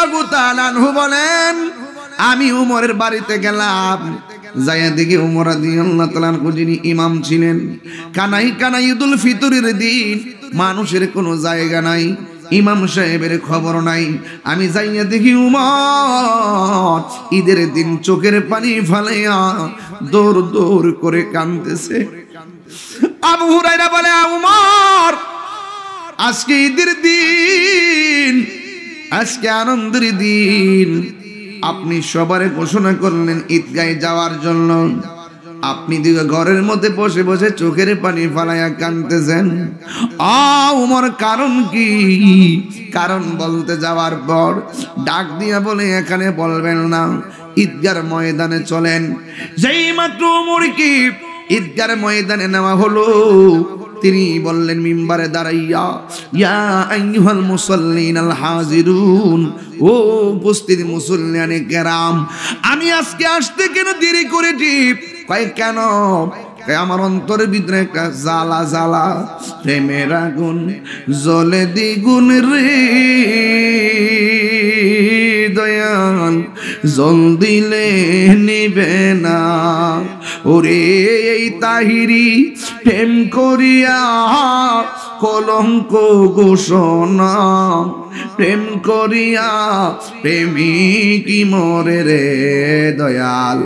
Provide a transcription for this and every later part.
রাদিয়াল্লাহু তাআলা আনহু বলেন, আমি উমরের বাড়িতে গেলাম, যাইয়া দেখি উমর রাদিয়াল্লাহু তাআলা আনহু যিনি ইমাম ছিলেন, কানাই কানাই ঈদুল ফিতরের দিন মানুষের কোনো জায়গা নাই, ইমাম সাহেবের খবর নাই। আমি যাইয়া দেখি উমর ঈদের দিন চোখের পানি ফালাইয়া দৌড় দৌড় করে কাঁদতেছে। আবু হুরায়রা বলে, উমর আজকে ঈদের দিন, আজকে আনন্দের দিন, আপনি সবার ঘোষণা করলেন ঈদগাহে যাওয়ার জন্য, আপনি দিকে ঘরের মধ্যে বসে বসে চোখের পানি ফালাইয়া কাঁদতেছেন। উমর কারণ কি? কারণ বলতে যাওয়ার পর ডাক দিয়া বলে, এখানে বলবেন না, ঈদগার ময়দানে চলেন। যেই মাত্র উমরকে ঈদগার ময়দানে নেওয়া হলো, তিনি বললেন মিম্বারে দাঁড়াইয়া, ইয়া আইয়ুহাল মুসাল্লিনাল হাজিরুন, ও উপস্থিত মুসল্লিয়ানে কেরাম, আমি আজকে আসতে কেন দেরি করেছি? কয় কেন? আমার অন্তরের ভিতরে একটা জ্বালা জ্বালা, প্রেমের আগুন জ্বলে দ্বিগুণ রে দয়াল, জল দিলে নিবে না। ওরে এই তাহিরি প্রেম করিয়া কলঙ্ক ঘোষণা, প্রেম করিয়া প্রেমিকি মরে রে দয়াল,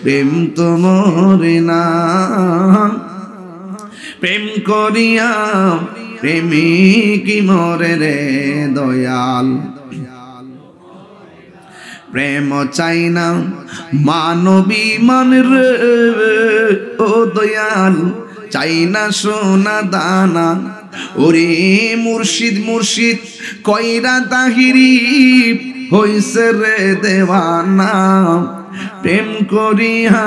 প্রেম তো মরে না, প্রেম করিয়া প্রেমিকি মরে রে দয়াল। প্রেম চাই না মানবী মান রে ও দয়াল, চাই না সোনা দানা। ওরে মুর্শিদ মুর্শিদ কইরা তাহিরি হইছে রে দেওয়ানা, প্রেম করিয়া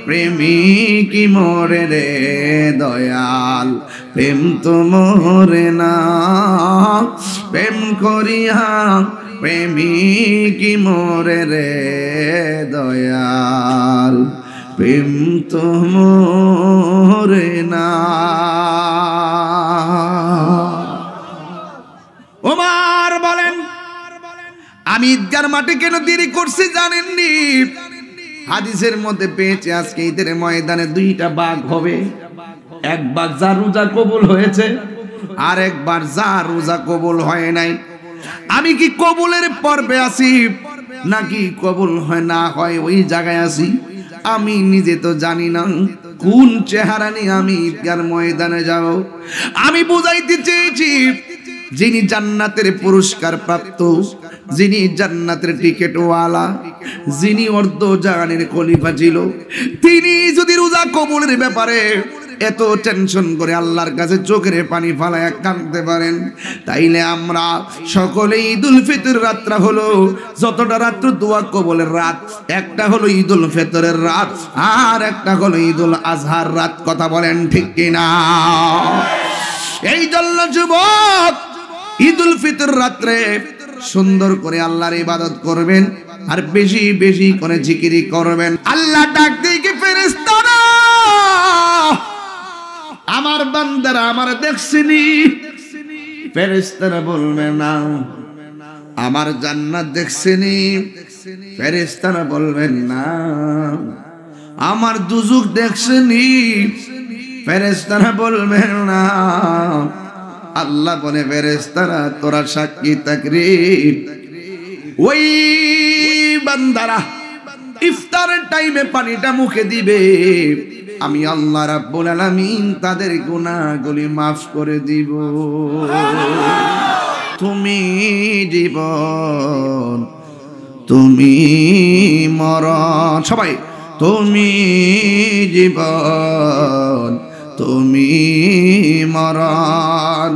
প্রেমিকি মরে রে দয়াল, প্রেম তো মরে না, প্রেম করিয়া প্রেমিকি মরে রে দয়াল, প্রেম তো মরে না। ওমর বলেন, আমি ঈদগার মাঠে কেন দেরি করছি জানেননি? হাদিসের মধ্যে পেয়েছে আজকে ঈদের ময়দানে দুইটা ভাগ হবে, এক ভাগ যা রোজা কবুল হয়েছে, আর একবার যা রোজা কবুল হয় নাই। আমি কি কবুলের পর্বে আছি নাকি কবুল হয় না হয় ওই জায়গায় আছি? আমি নিজে তো জানি না কোন চেহারা নিয়ে আমি ঈদগার ময়দানে যাব। আমি বুঝাইতে চেয়েছি, যিনি জান্নাতের পুরস্কার প্রাপ্ত, যিনি জান্নাতের টিকেটওয়ালা, যিনি অর্ধ জাহানের খলিফা ছিল, তিনি যদি রোজা কবুলের ব্যাপারে এত টেনশন করে আল্লাহর কাছে চোখের পানি ফালায়া কাঁদতে পারেন, তাইলে আমরা সকলে ঈদুল ফিতর রাতটা হলো যতটা রাত্র দোয়া কবুলের রাত, একটা হলো ঈদুল ফিতরের রাত, আর একটা হলো ঈদুল আজহার রাত। কথা বলেন ঠিক কিনা? এই জন্য যুবক, ঈদুল ফিতর রাত্রে সুন্দর করে আল্লাহর ইবাদত করবেন, আর বেশি বেশি করে জিকিরি করবেন। আল্লাহ ডাক দিয়ে কি ফেরেশতারা, আমার বান্দারা আমার দেখছেনি? ফেরেশতারা বলবে না। আমার জান্নাত দেখছেনি? ফেরেশতারা বলবেন না। আমার দুজুক দেখছেনি? ফেরেশতারা বলবেন না। আল্লাহ বলে, ফেরেশতারা তোরা সাক্ষী থাকবি। ওই বান্দারা ইফতারের টাইমে পানিটা মুখে দিবে, আমি আল্লাহ রাব্বুল আলামিন তাদের গুনাহগুলি মাফ করে দিব। তুমি জীবন, তুমি মরণ, সবাই তুমি জীবন, তুমি মরণ,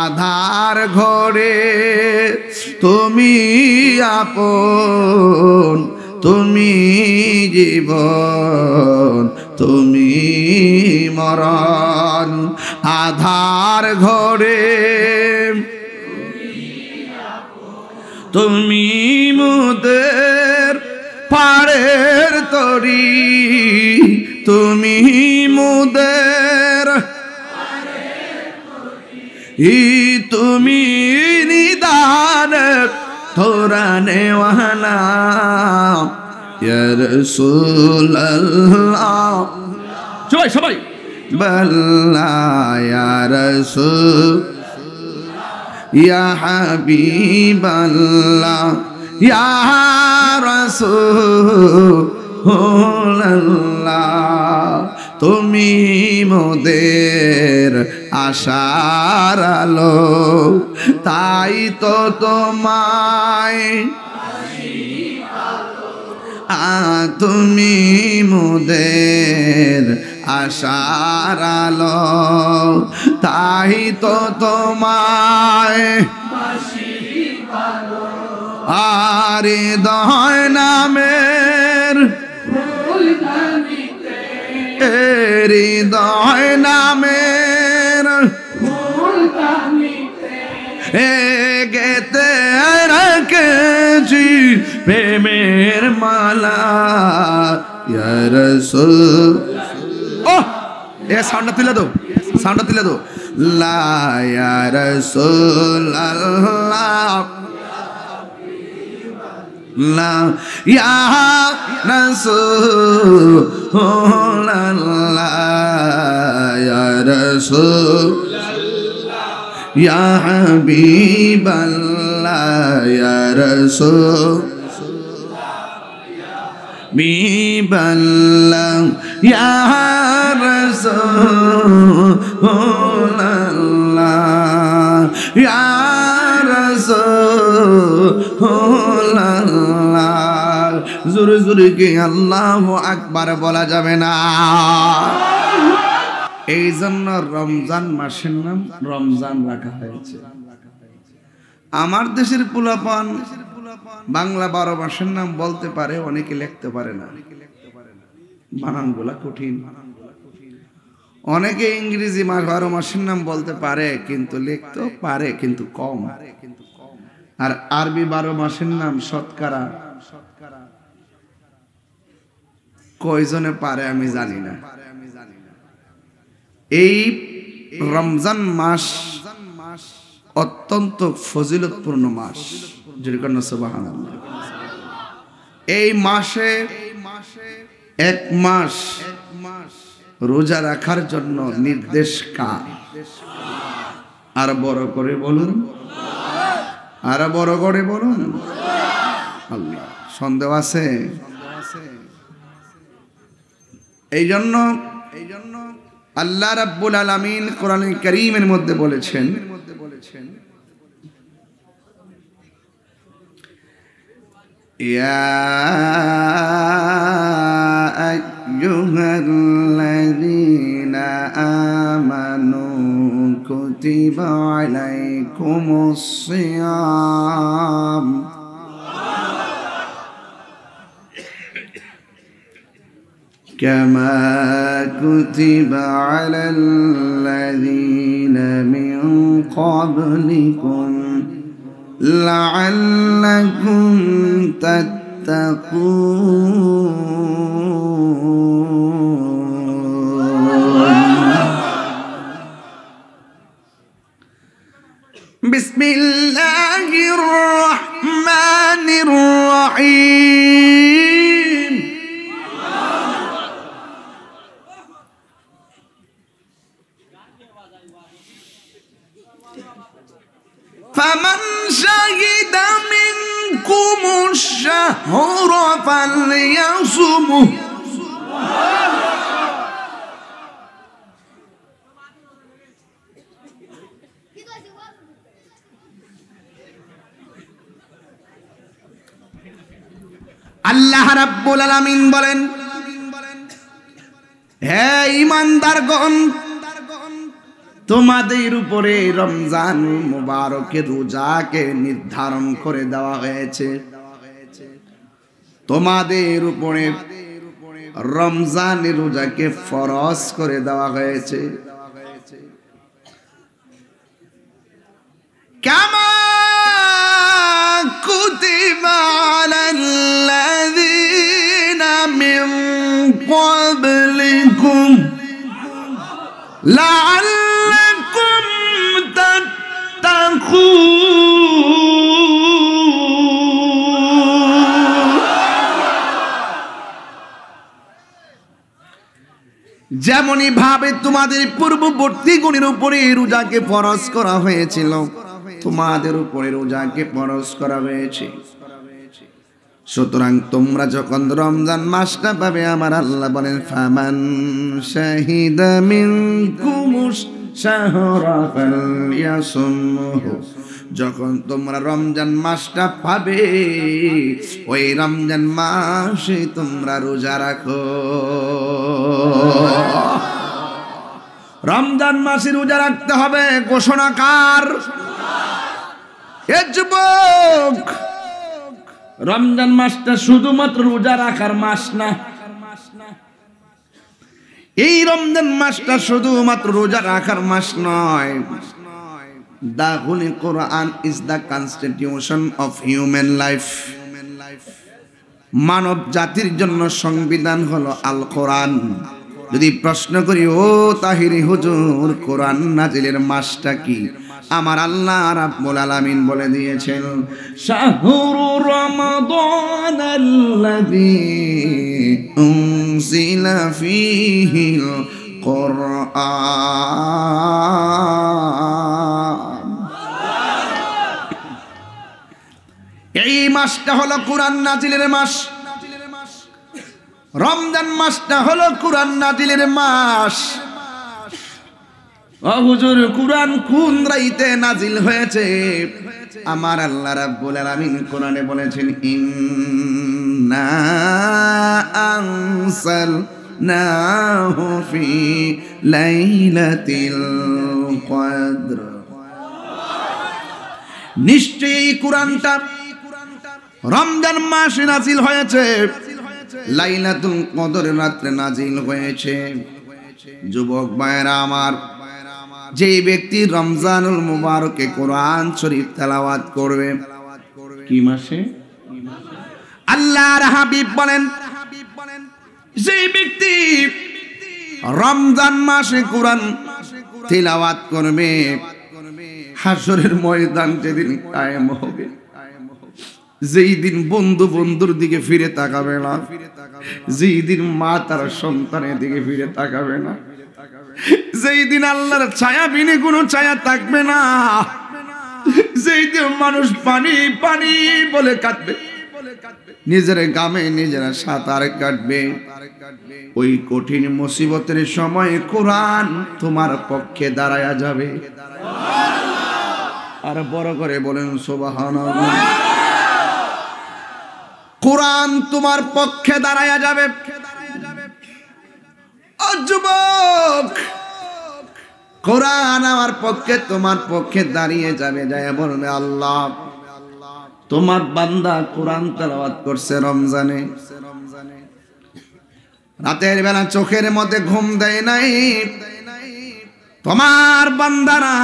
আধার ঘরে তুমি আপন, তুমি জীবন, তুমি মরণ, আধার ঘরে তুমি মোদের পাড়ের তরি, তুমি মোদের তুমি নিদান, ठुराने वाला या रसूल अल्लाह सबाई सबाई बल्ला या रसूल या हबीब अल्लाह या रसूल अल्लाह তুমি মোদের আশার আলো তাই তো তোমায় তুমি মোদের আশার আলো তাই তো তোমায় আর হৃদয় নামের হৃদয় নামের গেতে রেখেছি প্রেমের মালা ইয়া রাসূল ও এ সাউন্ডটা তুলে দাও লা ইয়া রাসূল আল্লাহ লা ইয়া রাসূল আল্লাহ ইয়া রাসূল ইয়া হাবিব আল্লাহ ইয়া রাসূল হাবিব আল্লাহ ইয়া রাসূল আল্লাহ ইয়া রাসূল আল্লাহ জোরে জোরে কি আল্লাহু আকবার বলা যাবে না এই জন্য রমজান মাসের নাম রমজান রাখা হয়েছে আমার দেশের পোলাপান বাংলা 12 মাসের নাম বলতে পারে অনেকে লিখতে পারে না বানানগুলা কঠিন অনেকে ইংরেজি 12 মাসের নাম বলতে পারে কিন্তু লিখতে পারে কিন্তু কম আর আরবি 12 মাসের নাম শতকরা কয়জনে পারে আমি জানি না এই রমজান মাস অত্যন্ত ফজিলতপূর্ণ মাস যেরকম সুবহানাল্লাহ এই মাসে এক মাস রোজা রাখার জন্য নির্দেশ কার আর বড় করে বলুন আর বড় করে বলুন আল্লাহ সন্দেহ আছে এই জন্য আল্লাহ রাব্বুল আলামিন কোরআনুল কারীমের মধ্যে বলেছেন ইয়া আইয়ুহাল্লাযীনা আমানু কুতিবা আলাইকুমুস সিয়াম كما كتب على الذين من قبلكم لعلكم تتقون بسم الله الرحمن الرحيم فمن شهد منكم الشهر فليصمه আল্লাহ রাব্বুল আলামিন বলেন হে ঈমানদারগণ তোমাদের উপরে রমজান মুবারকের রোজাকে নির্ধারণ করে দেওয়া হয়েছে তোমাদের উপরে রমজানের রোজাকে ফরজ করে দেওয়া হয়েছে কামা কুতিবা আলাল্লাযীনা মিন ক্বাবলিকুম লাআল্লাকুম তাত্তাকুন যেমনই ভাবে তোমাদের পূর্ববর্তী গণের উপরে রোজাকে ফরজ করা হয়েছিল, তোমাদের উপরে রোজাকে ফরজ করা হয়েছে। সুতরাং তোমরা যখন রমজান মাসটা পাবে, আমার আল্লাহ বলেন ফামান শাহিদা মিনকুমুশ শাহরা ফালইয়াসুমহু, যখন তোমরা রমজান মাসটা পাবে ওই রমজান মাসে তোমরা রোজা রাখো। রমজান মাসে রোজা রাখতে হবে, ঘোষণাকার এ যুবক। রমজান মাসটা শুধুমাত্র রোজা রাখার মাস না, এই রমজান মাসটা শুধুমাত্র রোজা রাখার মাস নয়। The Holy Quran is the constitution of human life. মানব জাতির জন্য সংবিধান হলো আল কোরআন। যদি প্রশ্ন করি, ও তাহিরি হুজুর, কোরআন নাজিলের মাসটা কি? আমার আল্লাহ রাব্বুল আলামিন বলে দিয়েছেন, শাহরু রমাদানাল্লাযী উনজিলা ফীহিল কোরআন। এই মাসটা হলো কোরআন নাজিলের মাস। রমজান মাসটা হলো কোরআন নাজিলের মাস। ও হুজুর, কোরআন কোন রাইতে নাজিল হয়েছে? আমার আল্লাহ রাব্বুল আলামিন কোরআনে বলেছেন, ইন্না আনসালনাহু ফি লাইলাতিল কদর। নিশ্চয়ই কোরআনটা রমজান মাসে নাজিল হয়েছে, লাইলাতুল কদরের রাতে নাজিল হয়েছে। যুবক ভাইরা আমার, যে ব্যক্তি রমজানুল মুবারকে কোরআন শরীফ তেলাওয়াত করবে, কি মাসে? আল্লাহর হাবিব বলেন, যে ব্যক্তি রমজান মাসে কোরআন তেলাওয়াত করবে, হাসরের ময়দান যেদিন কায়েম হবে, যেই দিন বন্ধু বন্ধুর দিকে ফিরে তাকাবে না, যেই দিন মা তার সন্তানের দিকে ফিরে তাকাবে না, যেই দিন আল্লাহর ছায়া বিনে কোনো ছায়া থাকবে না, যেই দিন মানুষ পানি পানি বলে কাঁদবে, নিজের গামে নিজেরা সাঁতার কাটবে, ওই কঠিন মুসিবতের সময় কোরআন তোমার পক্ষে দাঁড়ায়া যাবে। আর বড় করে বলেন সুবহানাল্লাহ। কোরআন তোমার পক্ষে দাঁড়ায়া যাবে। ও যুবক, কোরআন আমার পক্ষে তোমার পক্ষে দাঁড়িয়ে যাবে, যায় বলবে, আল্লাহ তোমার বান্দা কোরআন তেলাওয়াত করছে রমজানে, রাতের বেলা চোখের মধ্যে ঘুম দেয় নাই, তোমার বান্দারা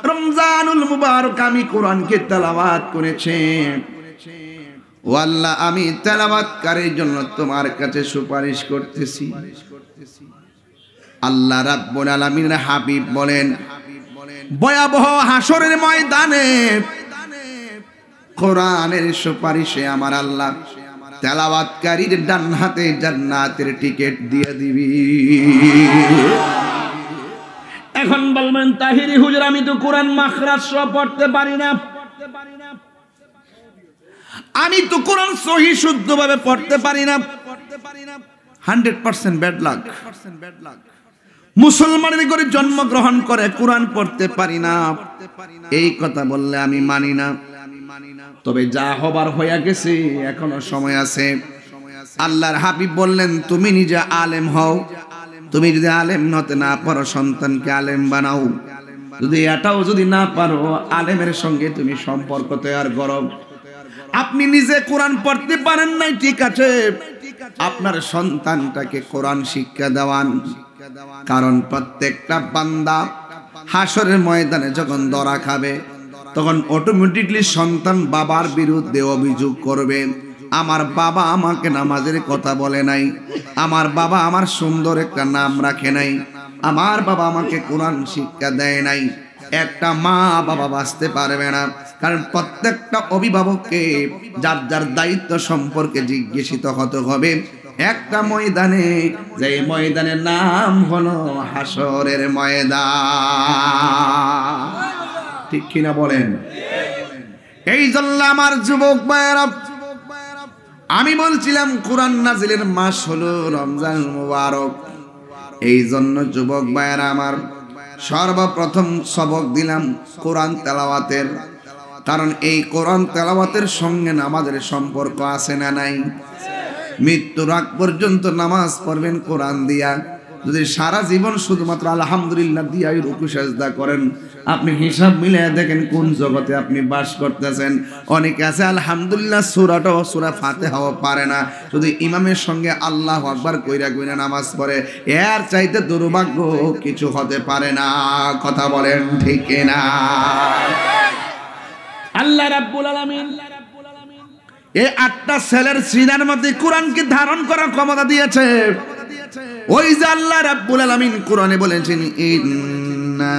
রমজানুল মুবারক আমি কোরআনকে তেলাওয়াত করেছে, ও আল্লাহ আমি তেলাওয়াতকারীর জন্য তোমার কাছে সুপারিশ করতেছি। আল্লাহ রাব্বুল আলামিনের হাবিব বলেন, ভয়াবহ হাসরের ময়দানে কোরআনের সুপারিশে আমার আল্লাহ তেলাওয়াতকারীর ডান হাতে জান্নাতের টিকিট দিয়ে দিবি। এখন বলবেন, তাহিরি হুজুর, আমি তো কোরআন মাখরাজ সহ পড়তে পারি না, আমি তো কোরআন সহি শুদ্ধভাবে পড়তে পারি না। 100% ব্যাড লাক। মুসলমানের ঘরে জন্মগ্রহণ করে কোরআন পড়তে পারি না, এই কথা বললে আমি মানি না। তবে যা হবার হয়ে গেছে, এখনো সময় আছে। আল্লাহর হাবিব বললেন, তুমি নিজে আলেম হও, তুমি যদি আলেম হতে না পারো সন্তানকে আলেম বানাও, যদি এটাও যদি না পারো আলেমের সঙ্গে তুমি সম্পর্ক তৈরি করো। আপনি নিজে কোরআন পড়তে পারেন নাই, ঠিক আছে, আপনার সন্তানটাকে কোরআন শিক্ষা দেওয়ান। কারণ প্রত্যেকটা বান্দা হাসরের ময়দানে যখন ধরা খাবে, তখন অটোমেটিকলি সন্তান বাবার বিরুদ্ধে অভিযোগ করবে, আমার বাবা আমাকে নামাজের কথা বলে নাই, আমার বাবা আমার সুন্দর একটা নাম রাখে নাই, আমার বাবা আমাকে কোরআন শিক্ষা দেয় নাই। একটা মা বাবা বাঁচতে পারবে না, কারণ প্রত্যেকটা অভিভাবককে যার যার দায়িত্ব সম্পর্কে জিজ্ঞাসিত হতে হবে। একটা ময়দানে, যে ময়দানের নাম হলো হাসরের ময়দান। ঠিক কিনা বলেন? এই জন্য আমার যুবক ভাইয়েরা, আমি বলছিলাম কোরআন নাজিলের মাস হলো রমজান মুবারক। এই জন্য যুবক ভাইয়েরা আমার, সর্বপ্রথম সবক দিলাম কোরআন তেলাওয়াতের। কারণ এই কোরআন তেলাওয়াতের সঙ্গে নামাজের সম্পর্ক আছে না নাই? মৃত্যুর আগ পর্যন্ত নামাজ পড়বেন কোরআন দিয়া। যদি সারা জীবন শুধুমাত্র আলহামদুলিল্লাহ দিয়া রুকু সাজদা করেন, আপনি হিসাব মিলিয়ে দেখেন কোন জগতে আপনি বাস করতেছেন। অনেকে আছে আলহামদুলিল্লাহ সূরাটাও সূরা ফাতিহাও পারে না, শুধু ইমামের সঙ্গে আল্লাহু আকবার কইরা কইরা নামাজ পড়ে। এর চাইতে দুর্ভাগ্য কিছু হতে পারে না। কথা বলেন ঠিক কিনা? আল্লাহ রাব্বুল আলামিন এই 8টা সেলের সিনার মধ্যে কোরআনকে ধারণ করার ক্ষমতা দিয়েছে। ওই যে আল্লাহ রাব্বুল আলামিন কোরআনে বলেছেন, ইন্না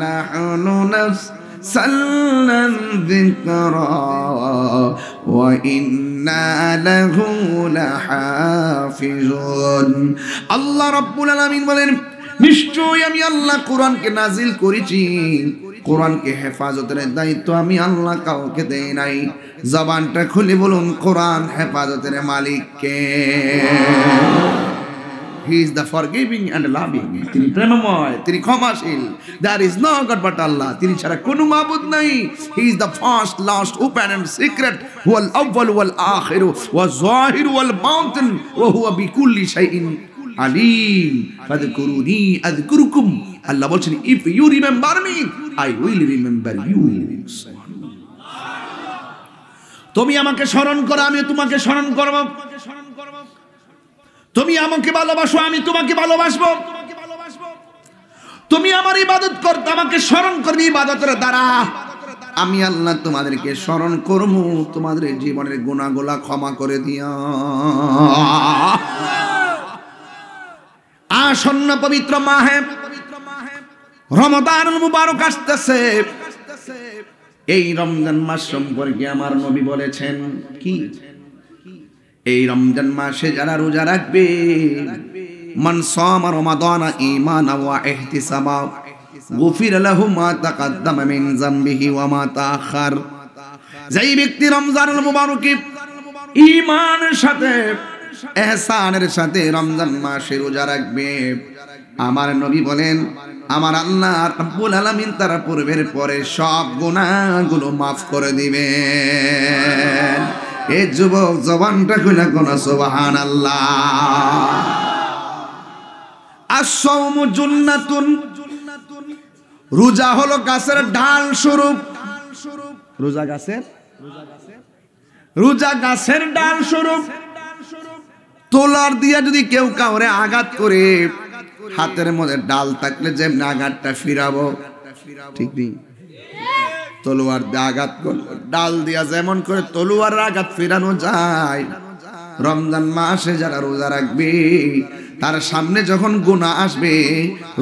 নাহনু নাযালনা যিকরা ওয়া ইন্না লাহু লাহাফিজুন। আল্লাহ রাব্বুল আলামিন বলেন, নিশ্চয়ই আমি আল্লাহ কোরআনকে নাজিল করেছি, কোরআনকে হেফাজতের দায়িত্ব আমি আল্লাহ কাউকে দেই নাই। জবানটা খুলে বলুন, কোরআন হেফাজতের মালিক কে? He is the forgiving and loving. তিনি প্রেমময়, তিনি ক্ষমাশীল। There is no God but Allah. তিনি ছাড়া কোনো মাবুদ নাই। He is the first, last, open and secret. huwal awwal wal akhir wa zahir wal batin wa huwa bi kulli shay'in alim. Fadhkuruni adhkurukum. আল্লাহ বলছেন, if you remember me I will remember you. তুমি আমাকে স্মরণ করো, আমি তোমাকে স্মরণ করব। তুমি আমাকে ভালোবাসো, আমি তোমাকে ভালোবাসবো। তুমি আমার ইবাদত করতে আমাকে স্মরণ করবে ইবাদতের দ্বারা। আমি আল্লাহ তোমাদেরকে স্মরণ করব, তোমাদের জীবনের গুনাহগুলো ক্ষমা করে দিও। আসন্ন পবিত্র মাহে রমাদানুল মুবারক আসতেছে। এই রমজান মাস সম্পর্কে আমার নবী বলেছেন কি? এই রমজান মাসে যারা রোজা রাখবে, মান সামা রমাদানা ঈমানান ওয়া ইহতিসাবা গুফির লাহু মা তাকাদ্দামা মিন যামবিহি ওয়া মা তাআখার। যেই ব্যক্তি রমজানুল মুবারকে ঈমানের সাথে ইহসানের সাথে রমজান মাসে রোজা রাখবে, আমার নবী বলেন আমার আল্লাহ রাব্বুল আলামিন তার পূর্বের পরে সব গুনাহগুলো মাফ করে দিবেন। এই যুবক জবানটা খুলে কোন সুবহানাল্লাহ। আস-সাওমু জুন্নাতুন, রোজা হলো গাছের ঢাল স্বরূপ। রোজা গাছের ডাল স্বরূপ। তোলার দিয়া যদি কেউ কাউরে আঘাত করে, হাতের মধ্যে ডাল থাকলে যেমন আঘাতটা ফিরাবো, ঠিক নেই? তলোয়ার দিয়ে আঘাত করলে ডাল দিয়া যেমন করে তলোয়ার আঘাত ফিরানো যায়, রমজান মাসে যারা রোজা রাখবে তার সামনে যখন গুনাহ আসবে,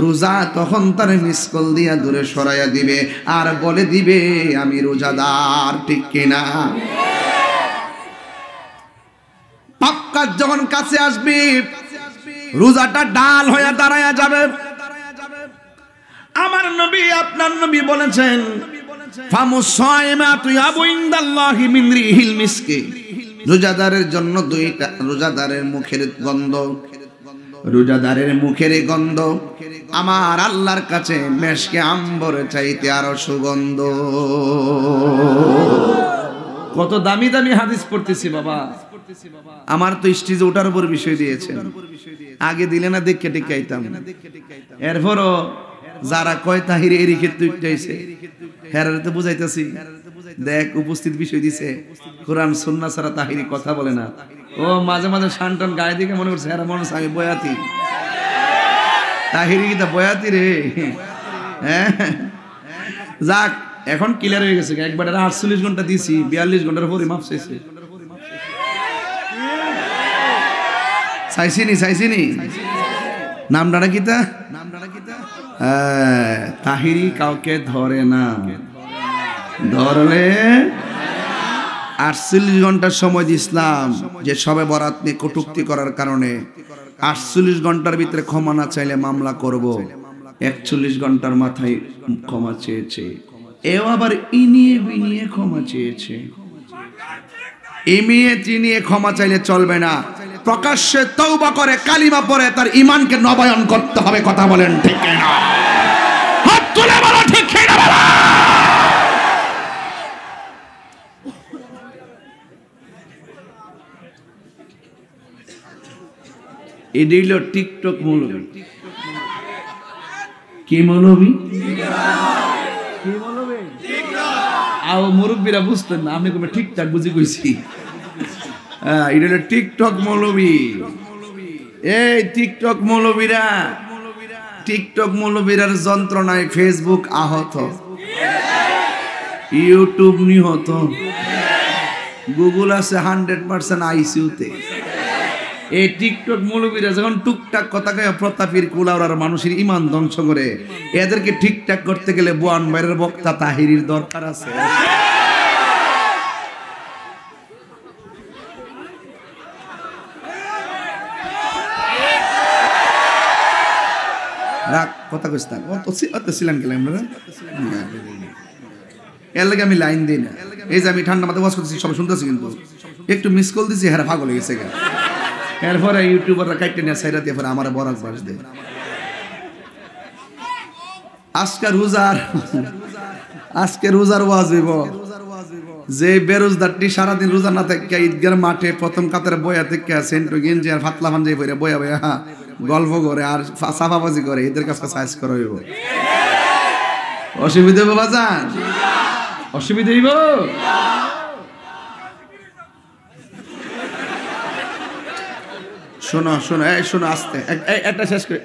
রোজা তখন তার মিসকল দিয়া দূরে সরাইয়া দিবে আর বলে দিবে আমি রোজাদার। ঠিক কিনা? পাপ যখন কাছে আসবে, রোজাটা ডাল হয়ে দাঁড়ায়া যাবে। আমার নবী আপনার নবী বলেছেন, ফামুসাইমাতু ইয়াবু ইনদাল্লাহি মিন রিহিল মিসকি। রোজাদারের জন্য দুইটা, রোজাদারের মুখের গন্ধ, রোজাদারের মুখের গন্ধ আমার আল্লাহর কাছে মেশকে আম্বরের চাইতে আরো সুগন্ধ। কত দামি দামি হাদিস পড়তেছি বাবা। আমার তো স্টেজে ওঠার উপর বিষয় দিয়েছেন, আগে দিলে না দেখে টেকে আইতাম। এরপরও যারা কয় তাহিরে এরি ক্ষেত্রে উঠতেছে, হেরারে তো বুঝাইতেছি, দেখ উপস্থিত বিষয় দিছে, কোরআন সুন্নাহ ছাড়া তাহিরি কথা বলে না। ও মাঝে মাঝে শানটান গায়ে দিকে মনে করছে হেরা মনে আমি বয়াতি, তাহিরি কিতা বয়াতি রে। হ্যাঁ যাক, এখন ক্লিয়ার হয়ে গেছে। একবার 48 ঘন্টা দিছি, 42 ঘন্টার পরে মাফ চাইছে। চাইছিনি নামটা কিতা? তাহিরি কাউকে ধরে না, ধরলে 48 ঘন্টা সময় দিয়েছিলাম যে সবে বরাত নিয়ে কটূক্তি করার কারণে 48 ঘন্টার ভিতরে ক্ষমা না চাইলে মামলা করব। 41 ঘন্টার মাথায় ক্ষমা চেয়েছে। এও আবার ইনিয়ে বিনিয়ে ক্ষমা চেয়েছে। ইমিয়ে চিনিয়ে ক্ষমা চাইলে চলবে না, প্রকাশ্যে তওবা করে কালিমা পড়ে তার ঈমানকে নবায়ন করতে হবে। কথা বলেন ঠিক না? হাত তুলে বলো ঠিক না বলো। এটি হলো টিকটক মৌলবী। কি মৌলবী? আও মুরব্বীরা বুঝতেন না, আমি কোনো ঠিকঠাক বুঝি কইছি। এটা হলো টিকটক মৌলবী। এই টিকটক মৌলবীরা, টিকটক মৌলবীরার যন্ত্রণায় ফেসবুক আহত, ইউটিউব নিহত, গুগল আছে 100% আইসিইউতে। এই টিকটক মৌলবীরা যখন টুকটাক কথা কয়ে প্রতাপীর কুলাউড়ার মানুষের ইমান ধ্বংস করে, এদেরকে ঠিকঠাক করতে গেলে বুয়ান বাইরের বক্তা তাহিরির দরকার আছে। কথা কইস্তা অত ছিলেন গেলে আমরা এর লাগে আমি লাইন দিই না। এই যে আমি ঠান্ডা মাথায় ওয়াজ করতেছি, সব শুনতেছি, কিন্তু একটু মিস কল দিছি, হ্যাঁ পাগল হয়ে গেছে। এরপরে ইউটিউবাররা কাইটে নিয়ে সাইরা দিয়ে আমার বরাক বাস দেয়। আজকে রোজার ওয়াজ হইব। যে বেরোজদারটি সারাদিন রোজা না থেকে ঈদগার মাঠে প্রথম কাতারে বয়া থেকে সেন্টু গেঞ্জি আর ফাতলা পাঞ্জাবি পরে বয়া বয়া গল্প করে আর সাফাবাজি করে, এদের কাছে সাইজ করা হইব। অসুবিধা হইব বাজান? অসুবিধা হইব? শোনো শোনো, এই শোনো আস্তে, একটা শেষ করে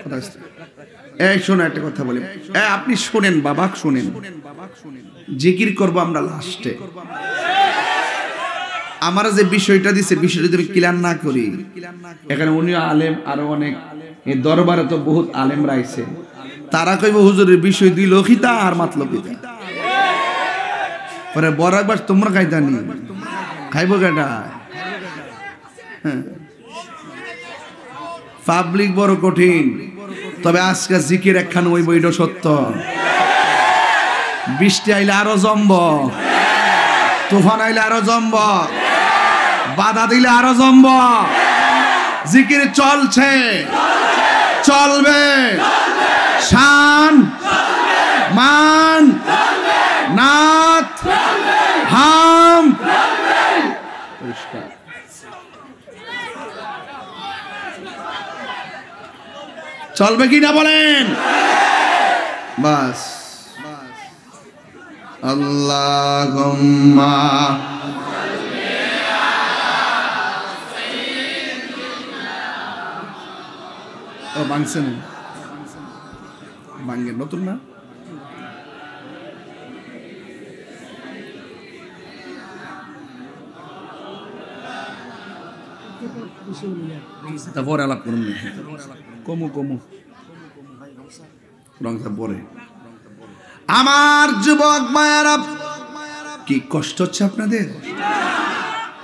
কথা আস্তে। এই শোনো একটা কথা বলি, আপনি শোনেন বাবা, শোনেন। জিকির করবো আমরা লাস্টে। আমার যে বিষয়টা দিছে, বিষয়টা যদি ক্লিয়ার না করি, এখানে উনি আলেম, আরো অনেক এই দরবারে তো বহুত আলেম রাইছে, তারা কইব হুজুরের বিষয় দিল খিতা আর মাতলো কিতা। পরে বরাক বাস তোমরা খাইতানি, খাইবো কেটা? হ্যাঁ, পাবলিক বড় কঠিন। তবে আজকে জিকির একখান ওই বইটা সত্য। বৃষ্টি আইলে আরো জম্ব, তুফান আইলে আরো জম্ব, বাধা দিলে আরো জম্ব। জিকির চলছে, চলবে। শান, মান, নাত, হাম, চলবে কি না বলেন? বাস আল্লাহুম্মা ও বাংছে না, বাঙ্গের নতুন না। তারপরে আলাপ করুন, কমু কমু রংটা পরে। আমার যুবক মায়েরা, কি কষ্ট হচ্ছে আপনাদের?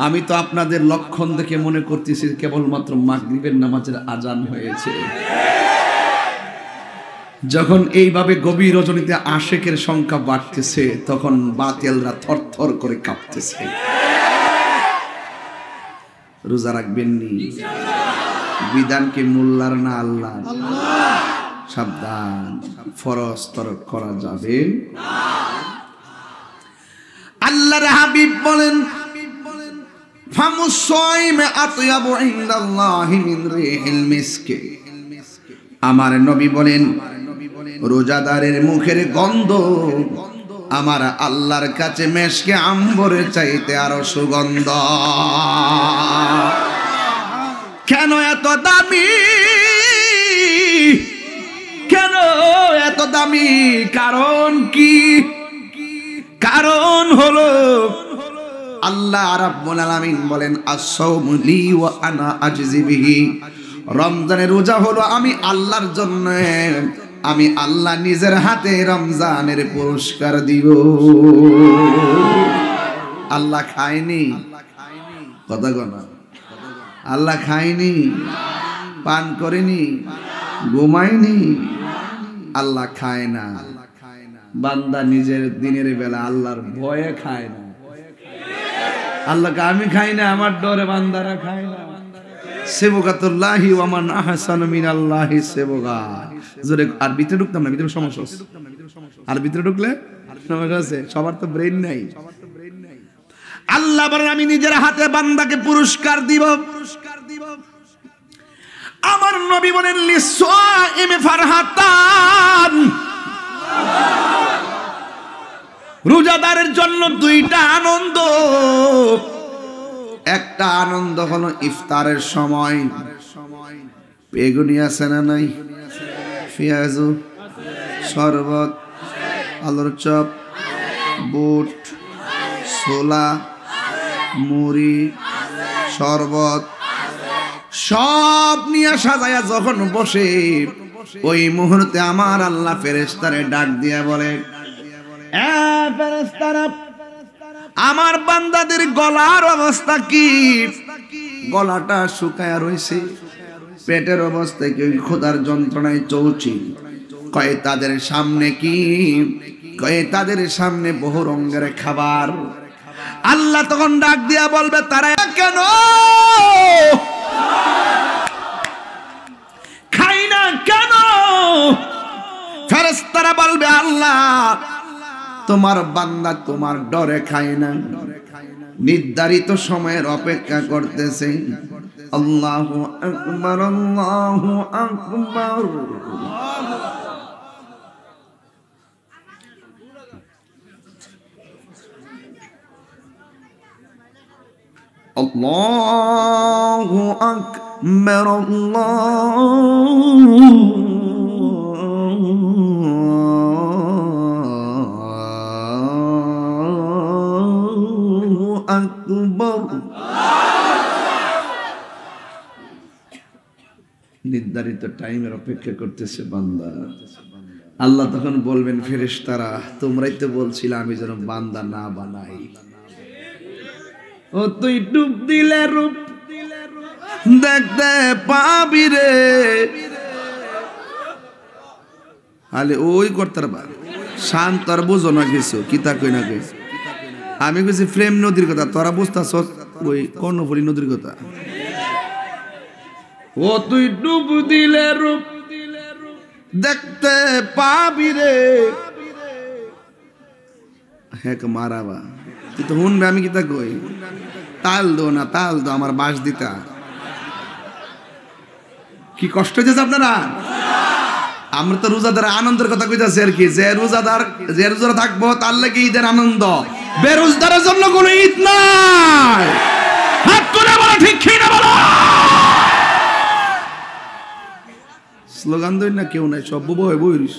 আমি তো আপনাদের লক্ষণ দেখে মনে করতেছি কেবলমাত্র মাগরিবের নামাজের আজান হয়েছে। যখন এইভাবে গভীর রজনীতে আশেকের সংখ্যা বাড়তেছে, তখন বাতিলরা থরথর করে কাঁপতেছে। রোজা রাখবেন নি? বিধানকে মোল্লার না আল্লাহ? সাবধান, ফরজ তরক করা যাবে। আল্লাহর হাবিব বলেন, ফামুস সাইম আতয়াবু ইনদাল্লাহি মিন রিহিল মিসক। আমার নবী বলেন, রোজাদারের মুখের গন্ধ আমার আল্লাহর কাছে মেশকে আম্বরের চাইতে আরো সুগন্ধ। কেন এত দামি? কেন এত দামি? কারণ কি? কারণ হলো আল্লাহ রাব্বুল আলামিন বলেন, আস-সাওমু লি ওয়া আনা আজজি বিহি। রমজানের রোজা হলো আমি আল্লাহর জন্য, আমি আল্লাহ নিজের হাতে রমজানের পুরস্কার দিব। আল্লাহ খায়নি, কথা কনা, আল্লাহ খায়নি, পান করেনি, ঘুমায়নি, আল্লাহ খায় না। বান্দা নিজের দিনের বেলা আল্লাহর ভয়ে খায় না। আল্লাহকে আমি খাই না, আমার ডরে বান্দারা খায় না। সেবকাতুল্লাহি ওয়া মান আহসানু মিনাল্লাহি সেবকা। জোরে আর ভিতরে ঢুকতাম না, ভিতরে সমস্যা আছে। আর ভিতরে ঢুকলে সমস্যা আছে, সবার তো ব্রেন নাই। আল্লাহ বলেন আমি নিজের হাতে বান্দাকে পুরস্কার দিব। আমার নবী বলেন লিসাইমি ফারহাতান, রোজাদারের জন্য দুইটা আনন্দ। একটা আনন্দ হলো ইফতারের সময় বেগুনি আছে না নাই, পেঁয়াজু, শরবত, আলুর চপ, বুট, ছোলা, মুড়ি, শরবত সব নিয়ে সাজায়া যখন বসে, ওই মুহূর্তে আমার আল্লাহ ফেরেশতারে ডাক দিয়া বলে, ফেরেশতারা আমার বান্দাদের গলার অবস্থা কি? গলাটা শুকায়া রইছে, পেটের অবস্থা কি? ক্ষুধার যন্ত্রণায় চলছি। কয়ে তাদের সামনে কি? কয়ে তাদের সামনে বহু রঙের খাবার। আল্লাহ তখন ডাক দিয়া বলবে, তারা কেন খাই না কেন? ফেরেশতারা বলবে, আল্লাহ তোমার বান্দা তোমার ডরে খায় না, নির্ধারিত সময়ের অপেক্ষা করতেছে। আল্লাহু আকবার, আল্লাহু আকবার। আল্লাহু আকবার, আল্লাহু আকবার। নির্ধারিত টাইমের অপেক্ষা করতেছে বান্দা। আল্লাহ তখন বলবেন, ফেরেশতারা তোমরাই তো বলছিলে আমি যেন বান্দা না বানাই। ও তুই ডুব দিলে রূপ দেখতে পাবি রে। আলে ওই করতার বা শান্ত আর বুঝো না কিছু, কিতা কই না কই। আমি কইছি প্রেম নদীর কথা, তোরা বুঝতাছ ওই কর্ণফুলী নদীর কথা। ও তুই ডুব দিলে রূপ দেখতে পাবি রে। হ্যাঁ মারাবা, তুই তো শুনবে আমি কিতা কই। তাল দো না, তাল দো আমার বাস দিতা। কি কষ্ট হয়েছে আপনারা? আমরা তো রোজাদার আনন্দের কথা কইতাছি আর কি, যে রোজা থাকবো তার লাগে ঈদের আনন্দ। বেরোজগারের জন্য কোনো ঈদ নাই। হাত তুলে বলো ঠিক কি না বলো। স্লোগান দেন না, কেউ নাই, সব বুবো হয়ে বইরিস।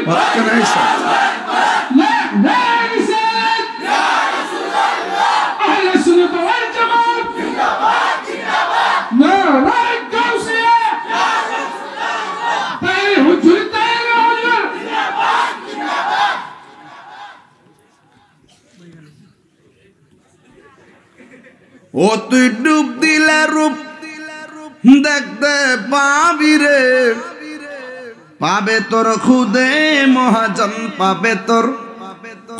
What can I say? ও তুই ডুব দিলে রূপ দেখতে পাবি রে। পাবে তোর খুদে মহাজন, পাবে তোর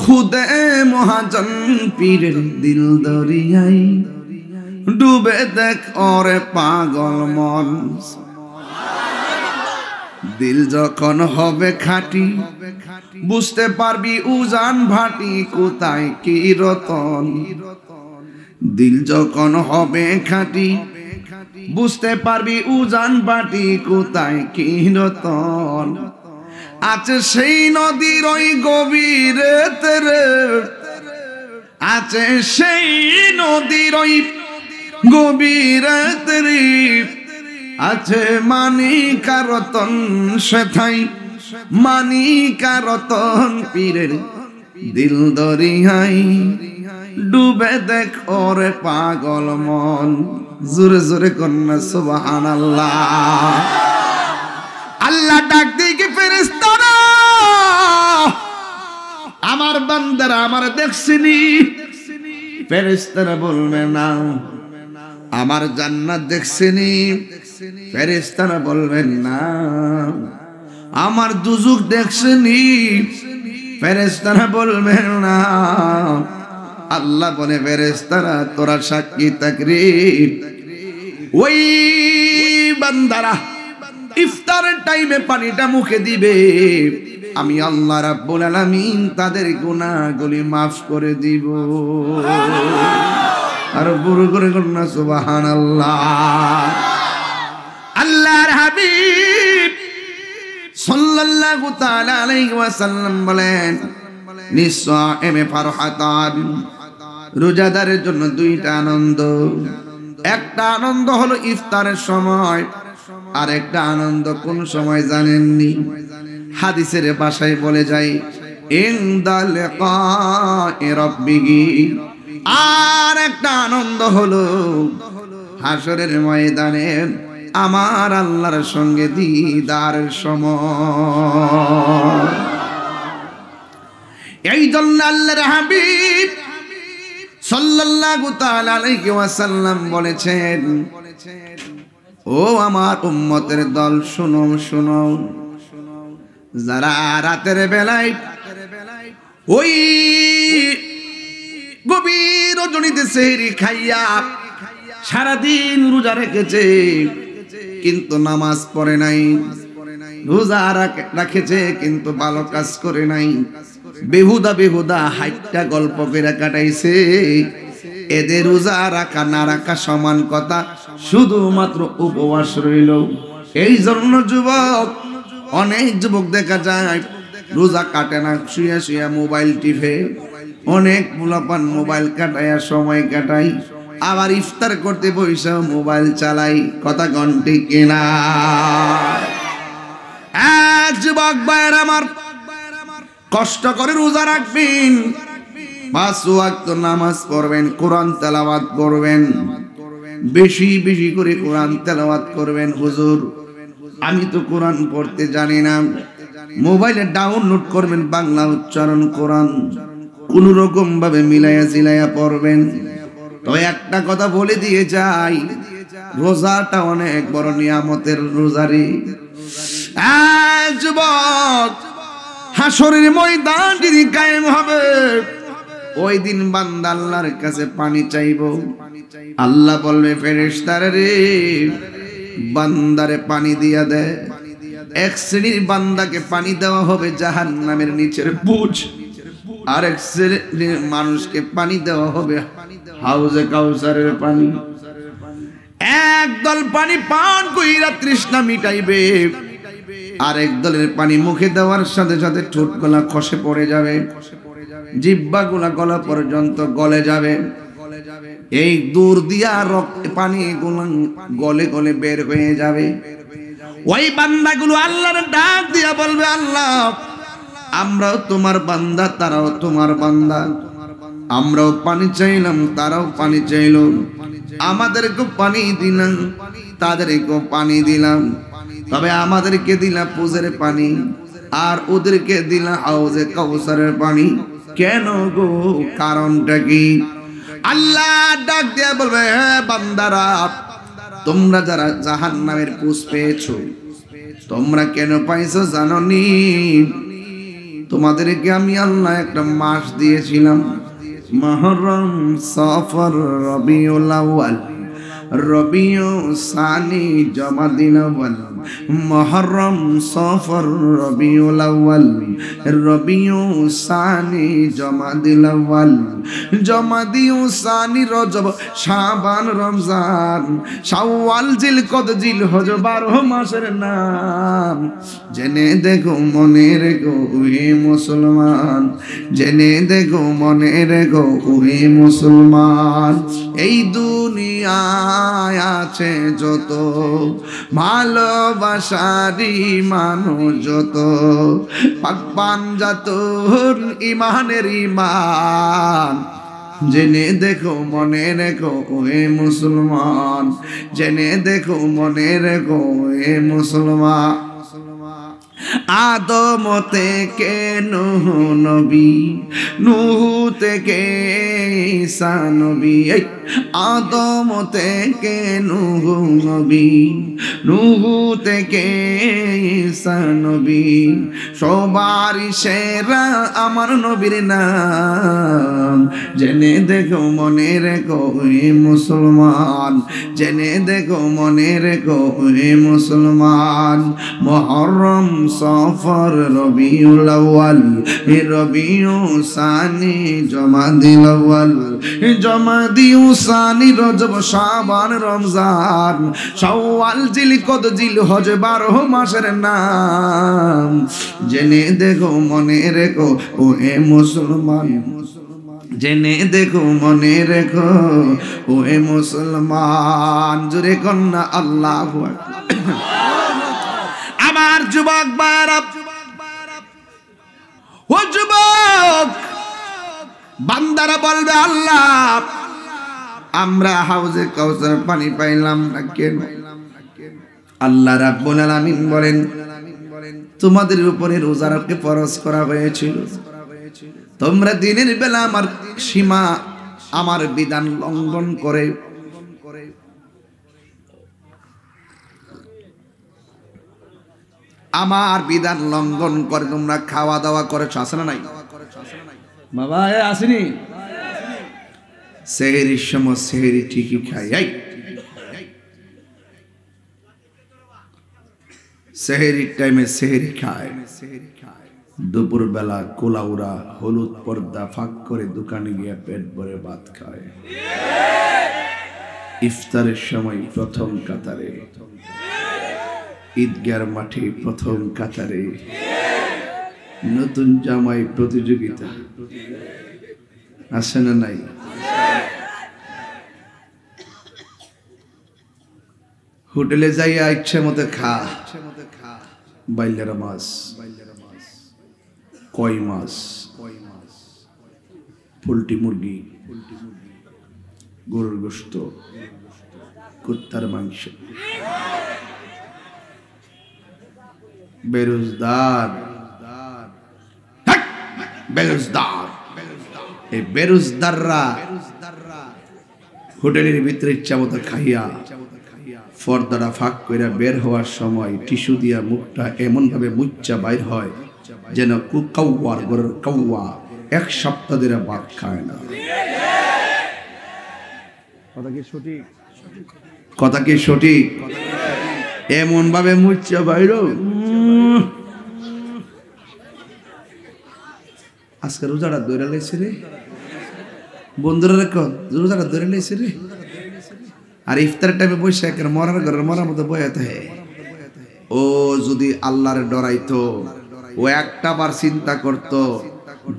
খুদে মহাজন। পীরের দিল দরিয়াই ডুবে দেখ ওরে পাগল মন। দিল যখন হবে খাঁটি বুঝতে পারবি উজান ভাটি কোথায় কি রতন। দিল যখন হবে খাঁটি বুঝতে পারবি উজান ভাটি কোথায় কি রতন। আছে সেই নদীর ওই গভীরে তেরে, আছে সেই নদীর ওই গভীরে তেরে। আছে মানিকা রতন সেথাই, মানিকা রতন। পীরের দিল দরিয়াই ডুবে দেখ ওরে পাগল মন। জোরে জোরে কন্যা সুবহানাল্লাহ। আল্লাহ ডাক দিকে ফেরেশতারা বান্দারা আমার দেখছিনি? ফেরেশতারা বলবে না। আমার জান্নাত দেখছিনি? ফেরেশতারা বলবেন না। আমার দুজক দেখছিনি? ফেরেশতারা বলবেন না। আল্লাহ বলে ফেরেশতারা তোরা সাক্ষী থাকবি। ওই বান্দারা ইফতারের টাইমে পানিটা মুখে দিবে, আমি আল্লাহ রাব্বুল আলামিন তাদের গুনাহগুলি মাফ করে দিব। আর বুড়ো করে করুন সুবহানাল্লাহ। আল্লাহর হাবিব সাল্লাল্লাহু তাআলা আলাইহি ওয়াসাল্লাম বলেন, লিসাইমি ফারহাতান, রোজাদারের জন্য দুইটা আনন্দ। একটা আনন্দ হলো ইফতারের সময়, আর একটা আনন্দ কোন সময় জানেননি? হাদিসের ভাষায় বলে যায় ইনদা লিকাই রাব্বিহি। আর একটা আনন্দ হলো হাসরের ময়দানে আমার আল্লাহর সঙ্গে দিদারের সময়। এই জন্য আল্লাহর হাবিব সাল্লাল্লাহু তাআলা আলাইহি ওয়াসাল্লাম বলেছেন, ও আমার উম্মতের দল, শুনো শুনো, যারা রাতের বেলায় ওই গভীর রজনীতে সেহরি খাইয়া সারাদিন রোজা রেখেছে কিন্তু নামাজ পড়ে নাই, রোজা রাখেছে কিন্তু ভালো কাজ করে নাই, বেহুদা বেহুদা হাইটটা গল্প করে কাটাইছে, এদের রোজা রাখা না রাখা সমান কথা, শুধুমাত্র উপবাস রইল। এই জন্য যুবক, অনেক যুবক দেখা যায় রোজা কাটে না, শুয়ে শুয়ে মোবাইল টিপে। অনেক মুলাপান মোবাইল কাটাইয়া সময় কাটাই, আবার ইফতার করতে বসে মোবাইল চালাই। কথা ঘন্টি কিনা? যুবক ভাইয়ের আমার, কষ্ট করে রোজা রাখবেন, 5 ওয়াক্ত নামাজ পড়বেন, কোরআন তেলাওয়াত করবেন, বেশি বেশি করে কোরআন তেলাওয়াত করবেন। হুজুর আমি তো কোরআন পড়তে জানি না, মোবাইলে ডাউনলোড করবেন বাংলা উচ্চারণ কোরআন, কোন রকম ভাবে মিলাইয়া জিলাইয়া পড়বেন। তো একটা কথা বলে দিয়ে যাই, রোজাটা অনেক বড় নিয়ামতের রোজারি। যুবক, হাসরের ময়দান যেদিন কায়েম হবে, ওই দিন বান্দা আল্লাহর কাছে পানি চাইবো। আল্লাহ বলবে ফেরেশতারা রে, বান্দারে পানি দিয়া দে। এক শ্রেণীর বান্দাকে পানি দেওয়া হবে জাহান্নামের নিচের বুঝ, আর এক শ্রেণীর মানুষকে পানি দেওয়া হবে হাউজে কাউসারের পানি। একদল পানি পান কইরা তৃষ্ণা মিটাইবে, আরেক দলের পানি মুখে দেওয়ার সাথে সাথে ঠোঁট গলা খসে পড়ে যাবে, জিহ্বা গুলা গলা পর্যন্ত গলে যাবে। এই দূর দিয়া রক্ত পানি গলে গলে বের হয়ে যাবে। ওই বান্দাগুলো আল্লাহর ডাক দিয়া বলবে, আল্লাহ আমরাও তোমার বান্দা, তারাও তোমার বান্দা, আমরাও পানি চাইলাম, তারাও পানি চাইল, আমাদেরকে পানি দিলাম, তাদেরকেও পানি দিলাম, তবে আমাদেরকে দিলা পুজের পানি, আর ওদেরকে দিলা হাউজে কাউসারের পানি। কেন গো? কারণটা কি? আল্লাহ ডাক দিয়া বলবে, হে বান্দারা, তোমরা যারা জাহান্নামের পুষ পেয়েছো, তোমরা কেন পাইছো জানোনি? তোমাদেরকে আমি আল্লাহ একটা মাস দিয়েছিলাম, মুহররম, সফর, রবিউল আউয়াল, রবিউ সানি, জমাদিল আউয়াল, মুহররম, সফর, রবিউল আউয়াল, রবিউ সানি, জমাদিল আউয়াল, জমাদিউ সানি, রজব, শাবান, রমজান, শাওয়াল, জিলকদ, জিলহজ, 12 মাসের নাম। জেনে দেখো মনে রেখো হে মুসলমান, জেনে দেখো মনে রেখো হে মুসলমান, এই দুনিয়ায় আছে যত ভালোবাসারি মানুষ, যত পাকবান জাতুর ইমানের ইমান, জেনে দেখো মনে রেখো হে মুসলমান, জেনে দেখো মনে রেখো হে মুসলমান। আদম থেকে নূহ নবী, নূহ থেকে ঈসা নবী, আদম থেকে নূহ নবী, নূহ থেকে ঈসা নবী, সবার সেরা আমার নবীর নাম। জেনে দেখো মনে রেখো এ মুসলমান, জেনে দেখো মনে রেখো এ মুসলমান। মুহররম সফর রবিউল আউয়াল, রবিউ সানি জমাদিল আউয়াল, জমাদিউ সানি রজব শাবান রমজান শাওয়াল জিলকদ জিলহজ 12 মাসের নাম। জেনে দেখো মনে রেখো ও এ মুসলমান, জেনে দেখো মনে রেখো ও এ মুসলমান। জোরে কন্যা আল্লাহু আকবার। আমার যুবক ভাইরা, ও যুবক বান্দারা বলবে আল্লাহ আমরা হাউজে কাউসার পানি পাইলাম না কেন? আল্লাহ রাব্বুল আলামিন বলেন তোমাদের উপরে রোজা রাখতে ফরজ করা হয়েছিল, তোমরা দিনের বেলা আমার সীমা আমার বিধান লঙ্ঘন করে আমার বিধান লঙ্ঘন করে তোমরা খাওয়া দাওয়া করেছো, আছে না নাই বাবা? আসেনি সেহরির সময় সেহরি ঠিকই খাই, সেহরির টাইমে সেহরি খায়, দুপুর বেলা কোলাউরা হলুদ পর্দা ফাঁক করে দোকানে গিয়ে পেট ভরে ভাত খায়, ইফতারের সময় প্রথম কাতারে, ঈদগার মাঠে প্রথম কাতারে, নতুন জামাই প্রতিযোগিতা, আছে না নাই? হোটেলে যাইয়া ইচ্ছে মতো খা, বাইলের মাছ, কই মাছ, পোল্ট্রি মুরগি, গরুর গোশত, কুত্তার মাংস। বেরোজগার বেরোজগার এই বেরোজগাররা হোটেলের ভিতরে ইচ্ছা মতো খাইয়া পর্দাটা ফাঁক করে বের হওয়ার সময় টিস্যু দিয়া মুখটা এমন ভাবে মুচ্চা বাইর হয় যেন কাউয়ার গরুর কাউয়া 1 সপ্তাহ ধরে ভাত খায় না। কথা কি সঠিক? কথা কি সঠিক? এমন ভাবে মুচ্চা বাইর। আজকে রোজাটা ধরে লাইছে রে বন্ধুরা, রেখ রোজাটা ধরে লাইছে রে। আর ইফতারের টাইমে বসে একের মরার ঘরের মরার মতো বয়ে থাকে। ও যদি আল্লাহর ডরাইতো, ও একটা বার চিন্তা করতো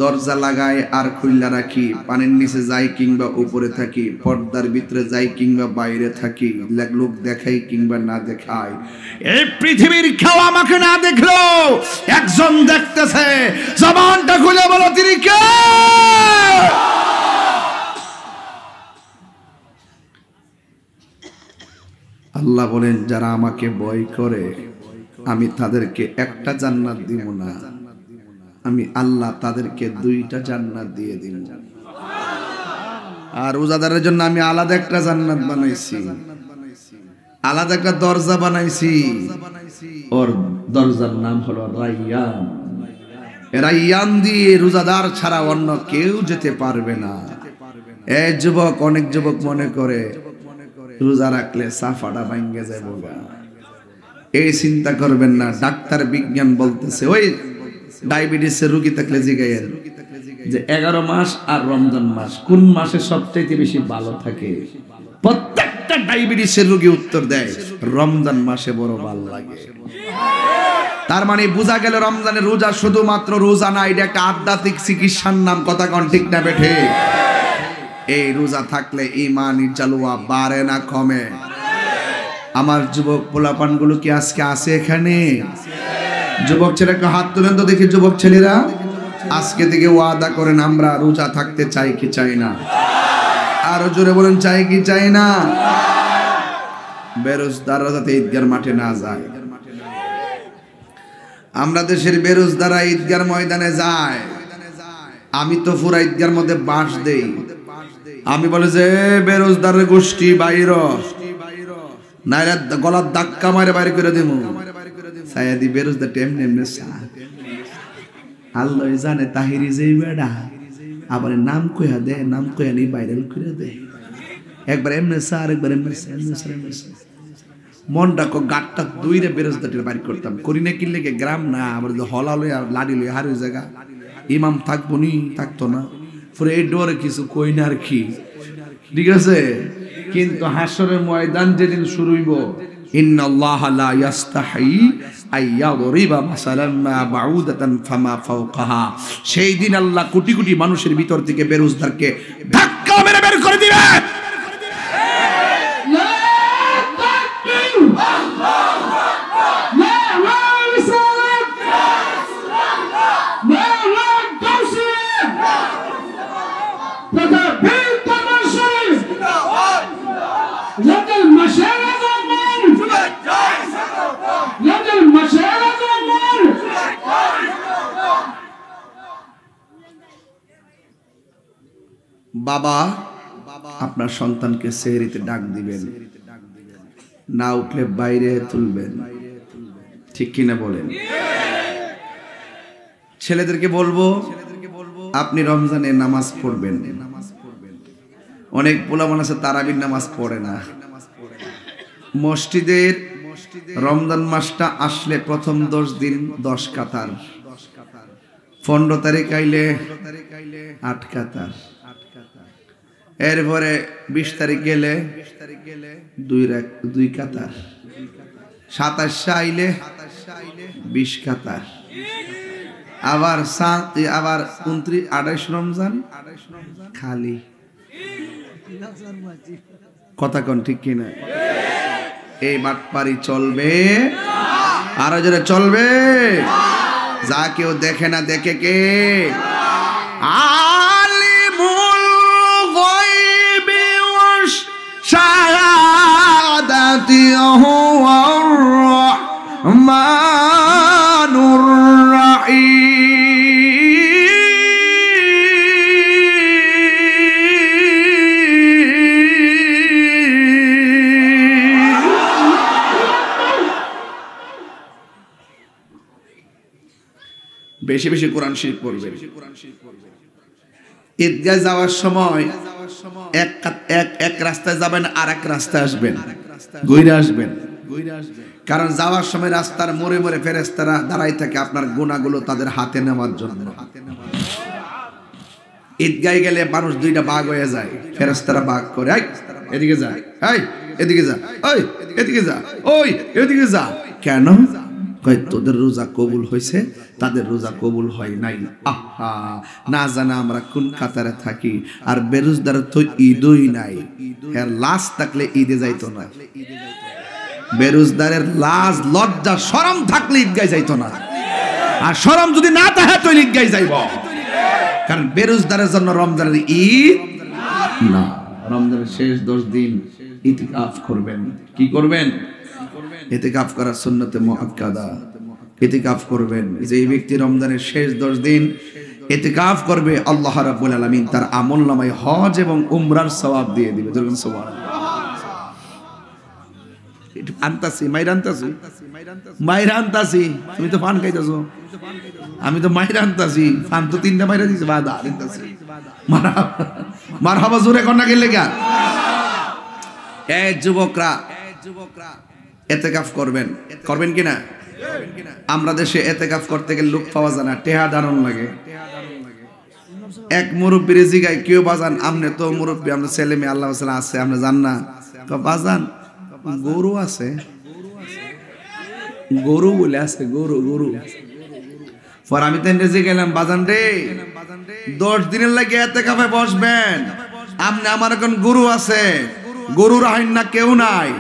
দরজা লাগায় আর খুললা রাখি, পানির নিচে যাই কিংবা উপরে থাকি, পর্দার ভিতরে যাই কিংবা বাইরে থাকি, লোক দেখাই কিংবা না দেখাই, এই পৃথিবীর কেউ আমাকে না দেখলো একজন দেখতেছে। জবানটা খুলে বলো তিনি কে? আল্লাহ বলেন যারা আমাকে ভয় করে আমি তাদেরকে একটা জান্নাত দিব না, আমি আল্লাহ তাদেরকে 2টা জান্নাত দিয়ে দিব। আর রোজাদারের জন্য আমি আলাদা একটা জান্নাত বানাইছি, আলাদা একটা দরজা বানাইছি, ওর দরজার নাম হলো রাইয়ান। রাইয়ান দিয়ে রোজাদার ছাড়া অন্য কেউ যেতে পারবে না। এই যুবক, অনেক যুবক মনে করে রোজা রাখলে সাফাটা ভাঙ্গে যাবো গা। এই চিন্তা করবেন না, ডাক্তার বিজ্ঞান বলতেছে ওই ডায়াবেটিসের রোগী থাকলে জিগাইয়েন যে 11 মাস আর রমজান মাস কোন মাসে সবচাইতে বেশি ভালো থাকে। প্রত্যেকটা ডায়াবেটিসের রোগী উত্তর দেয় রমজান মাসে বড় ভালো লাগে। তার মানে বোঝা গেল রমজানের রোজা শুধুমাত্র রোজা না, এটা একটা আধ্যাত্মিক চিকিৎসার নাম। কথা কোন ঠিক না বেঠে? এই রোজা থাকলে ঈমান জালুয়া বাড়ে না কমে? আমার যুবক পোলাপান গুলো কি আজকে আছে এখানে? যুবক ছেলেকে হাত তুলেন তো দেখি। যুবক ছেলেরা আজকে থেকে ওয়াদা করেন আমরা রোজা থাকতে চাই কি চাই না? আরো জোরে বলেন চাই কি চাই না? বেরোজগাররা যাতে ঈদগার মাঠে না যায়। আমরা দেশের বেরোজদাররা ঈদগার ময়দানে যায়, আমি তো পুরা ঈদগার মধ্যে বাঁশ দেই। আমি বলে যে বেরোজদারের গোষ্ঠী বাইর, নাইলে গলার ধাক্কা মারে বাইরে করে দেব। সায়াদি বেরোজদার এমনি এমনি আল্লাহ জানে তাহিরি যেই বেড়া আবার নাম কইয়া দে, নাম কইয়া নি ভাইরাল করে দে। একবার এমনি স্যার, একবার এমনি মনটা গাটটা দুইরে বেরোজদারের বাইর করতাম। করি না কিনলে গ্রাম না, আবার হলা লই আর লাড়ি লই হার ওই জায়গা ইমাম থাকবো নি, থাকতো না। পরে এই ডোরে কিছু কই না আর কি, ঠিক আছে। কিন্তু হাসরের ময়দান যেদিন শুরু হইব, ইন্নাল্লাহ লা ইয়াস্তাহি আইয়াদরিবা মাসালান মা বাউদাতান ফামা ফাওকাহা, সেই দিন আল্লাহ কোটি কোটি মানুষের ভিতর থেকে বেরোজদারকে ধাক্কা মেরে বের করে দিবে। বাবা আপনার সন্তানকে সেহরিতে ডাক দিবেন, না উঠলে বাইরে তুলবেন, ঠিক কিনা বলেন? ছেলেদেরকে বলবো আপনি রমজানে নামাজ পড়বেন। অনেক পোলাপান আছে তারাবির নামাজ পড়ে না। মসজিদের রমজান মাসটা আসলে প্রথম 10 দিন 10 কাতার, 15 তারিখ আইলে 8 কাতার, এরপরে 20 তারিখ গেলে 2 কাতার, 27 আইলে 20 কাতার, আবার 29 রমজান খালি। কথা কোন ঠিক কিনা? এই বাটপারি চলবে, আরো জোরে চলবে। যা কেউ দেখে না, দেখে কে? আলিমুল গায়বি ওয়াশ শাহাদাতি হুয়ার রাহমানুর রাহিম। বেশি বেশি কোরআন শরীফ পড়বেন। ঈদগাহ যাওয়ার সময় এক রাস্তায় যাবেন, আর এক রাস্তায় আসবেন, ঘুরে আসবেন। কারণ যাওয়ার সময় রাস্তার মোড়ে মোড়ে ফেরেশতারা দাঁড়াই থাকে আপনার গুনাহগুলো তাদের হাতে নেওয়ার জন্য। ঈদগাহে গেলে মানুষ দুইটা ভাগ হয়ে যায়, ফেরেশতারা ভাগ করে, এই এদিকে যা, এই এদিকে যা, ওই এদিকে যা, ওই এদিকে যা। কেন? কয় তোদের রোজা কবুল হয়েছে, তাদের রোজা কবুল হয় নাই। আহা, না জানা আমরা কোন কাতারে থাকি। আর বেরোজদার তো ঈদই নাই, এর লাশ থাকলে ঈদে যাইতো না। বেরোজদারের লাজ লজ্জা শরম থাকলে ঈদগায় যাইতো না, আর শরম যদি না থাকে তো ঈদগায় যাইব। কারণ বেরোজদারের জন্য রমজানের ঈদ না। রমজানের শেষ 10 দিন ইতিকাফ করবেন। কি করবেন? ইতিকাফ করা সুন্নতে মুআক্কাদা। ইতিকাফ করবেন। যে ব্যক্তি রমজানের শেষ 10 দিন ইতিকাফ করবে, আল্লাহ রাব্বুল আলামিন তার আমলনামায় হজ এবং উমরার সওয়াব দিয়ে দিবে। যেরকম সুবহানাল্লাহ। একটু আনতাছি, মাইরা আনতাছি। তুমি তো পান খাইতাছো, আমি তো মাইরা আনতাছি। পান তো 3টা মাইরা দিছে, বাদা আনতাছি। মারহাবা জোরে কোন না গেলে গা। এই যুবকরা ইতিকাফ করবেন, করবেন কিনা? আমরা দেশে ইতিকাফ করতে গেলে লোক পাওয়া যায় না, টেহা দারুণ লাগে। এক মুরব্বির জিগায়, কেউ বাজান আমনে তো মুরব্বি, আমরা ছেলে মেয়ে আল্লাহ তাআলা আছে, আমরা জান না? বাজান গরু আছে, গরু বলে আছে, গরু। পর আমি তো এনে গেলাম, বাজান রে 10 দিনের লাগে ইতিকাফে বসবেন, আমনে আমার এখন গরু আছে, গরু রাখেন না, কেউ নাই।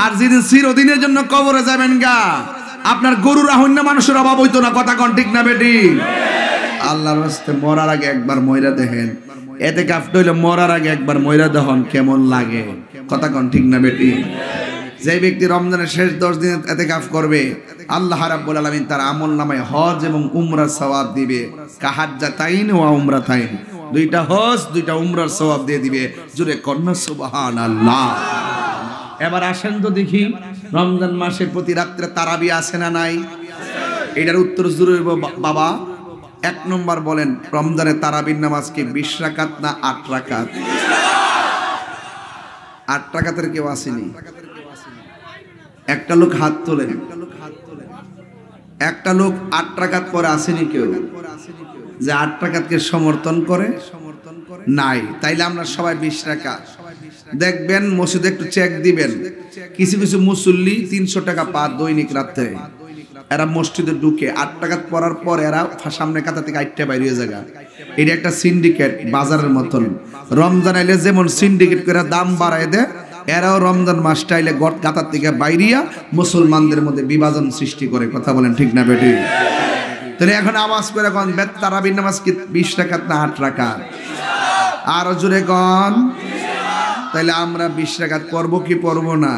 আর যেদিন চিরদিনের জন্য কবরে যাবেন গা, আপনার গরু রাখেন না, মানুষের অভাব হইতো না। কথা কোন ঠিক না বেটি? আল্লাহর রাস্তে মরার আগে একবার ময়রা দেখেন। ইতিকাফ হইলে মরার আগে একবার ময়রা দেখুন কেমন লাগে। কথা কোন ঠিক না বেটি? যে ব্যক্তি রমজানের শেষ 10 দিন ইতিকাফ করবে আল্লাহ রাব্বুল আলামিন তার আমলনামায় হজ এবং উমরার সওয়াব দিবে কাহাজ্জাতাইন ওয়া উমরাতাইন দুইটা হজ দুইটা উমরার সওয়াব দিয়ে দিবে জোরে কন্না সুবহানাল্লাহ এবার আসেন তো দেখি রমজান মাসে প্রতি রাত্রে তারাবি আছে না নাই এটার উত্তর জরুরি বাবা 1 নম্বর বলেন রমজানে তারাবির নামাজ কি 20 রাকাত না 8 রাকাত 8 রাকাতের কেউ আসেনি একটা লোক হাত তোলেন একটা লোক 8 রাকাত পরে আসেনি কেউ যে 8 রাকাতকে সমর্থন করে নাই তাইলে আমরা সবাই 20 রাকাত দেখবেন মসজিদে একটু চেক দিবেন কিছু কিছু মুসল্লি 300 টাকা পা দৈনিক রাতে এরা মসজিদে ঢুকে 8 রাকাত পড়ার পর এরা সামনে কাতা থেকে আইটটা বাইরে হয়ে যায় এটা একটা সিন্ডিকেট বাজারের মতন রমজান আইলে যেমন সিন্ডিকেট করে দাম বাড়ায় দেয় এরাও রমজান মাসটা আইলে গট কাতার থেকে বাইরিয়া মুসলমানদের মধ্যে বিভাজন সৃষ্টি করে কথা বলেন ঠিক না বেটি তাহলে এখন আওয়াজ করে কোন বেত তারাবির নামাজ কি 20 রাকাত না 8 রাকাত আর জোরে কোন তাহলে আমরা 20 রাকাত পড়ব কি পড়ব না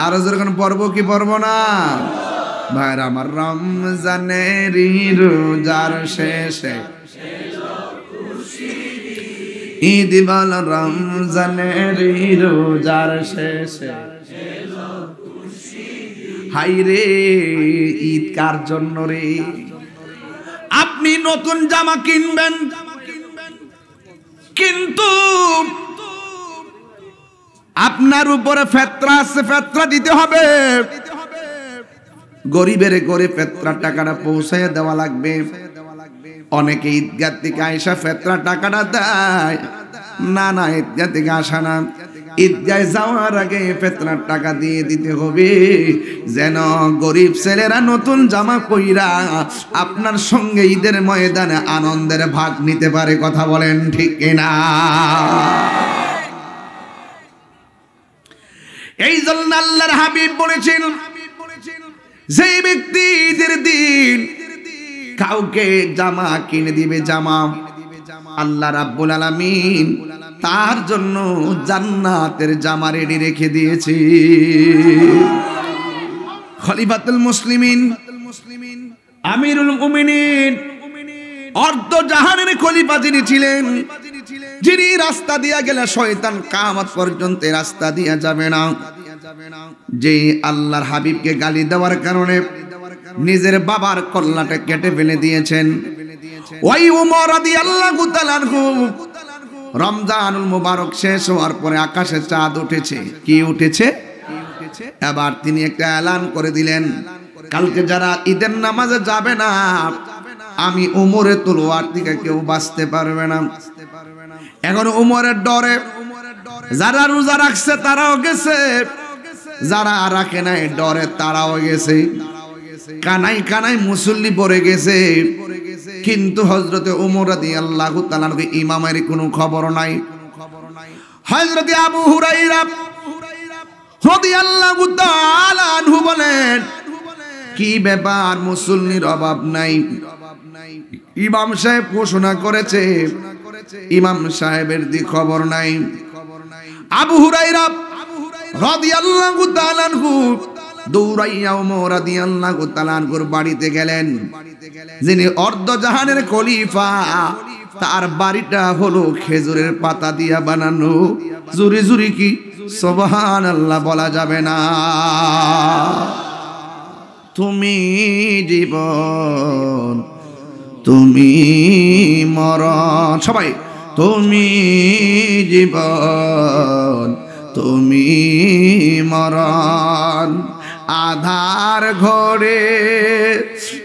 আর জোরে কোন পড়ব কি পড়ব না ভাইরা আমার রমজানের রোজার শেষে ঈদ বল রমজানের রোজার শেষে হাই রে ঈদ কার জন্য রে আপনি নতুন জামা কিনবেন কিন্তু আপনার উপরে ফেতরা আছে ফেতরা দিতে হবে গরিবের গরিব ফেতরা টাকাটা পৌঁছায় দেওয়া লাগবে অনেকে ঈদগাহ থেকে আইসা ফেতরা টাকাটা দেয় না না ঈদগাহ থেকে আসা না ঈদগায় যাওয়ার আগে ফেতরার টাকা দিয়ে দিতে হবে যেন গরিব ছেলেরা নতুন জামা পইরা আপনার সঙ্গে ঈদের ময়দানে আনন্দের ভাগ নিতে পারে কথা বলেন ঠিক কিনা এই জন্য আল্লাহর হাবিব বলেছেন যে ব্যক্তি ঈদের দিন কাউকে জামা কিনে দিবে জামা আল্লাহ রাব্বুল আলামিন তার জন্য জান্নাতের জামা রেডি রেখে দিয়েছে খলিফাতুল মুসলিমিন আমিরুল মুমিনিন অর্ধ জাহানের খলিফা যিনি ছিলেন যিনি রাস্তা দিয়া গেলে শয়তান কিয়ামত পর্যন্ত রাস্তা দিয়া যাবে না যে আল্লাহর হাবিবকে গালি দেওয়ার কারণে নিজের বাবার কল্লাটা কেটে ফেলে দিয়েছেন ওই উমর রাদিয়াল্লাহু তাআলা আনহু রমজানুল মুবারক শেষ হওয়ার পরে আকাশে চাঁদ উঠেছে কি উঠেছে এবার তিনি একটা এলান করে দিলেন কালকে যারা ঈদের নামাজে যাবে না আমি উমরের তলোয়ার থেকে কেউ বাঁচতে পারবে না এখন উমরের ডরে যারা রোজা রাখছে তারাও গেছে যারা রাখে নাই ডরে তারাও গেছে কানাই কানাই মুসল্লি পড়ে গেছে কিন্তু হযরতে উমর রাদিয়াল্লাহু তাআলার ইমামের কোনো খবর নাই হযরতে আবু হুরায়রা রাদিয়াল্লাহু তাআলা আনহু বলেন কি ব্যাপার মুসল্লির অভাব নাই ইমাম সাহেব ঘোষণা করেছে ইমাম সাহেবের দি খবর নাই আবু হুরায়রা রাদিয়াল্লাহু তাআলা আনহু দৌড়াইয়া ওমর রাদিয়াল্লাহু তাআলা আনহুর বাড়িতে গেলেন যিনি অর্ধ জাহানের খলিফা তার বাড়িটা হলো খেজুরের পাতা দিয়া বানানো জুরি জুরি কি সুবহানাল্লাহ বলা যাবে না তুমি জীবন তুমি মরণ সবাই তুমি জীবন তুমি মরণ আধার ঘরে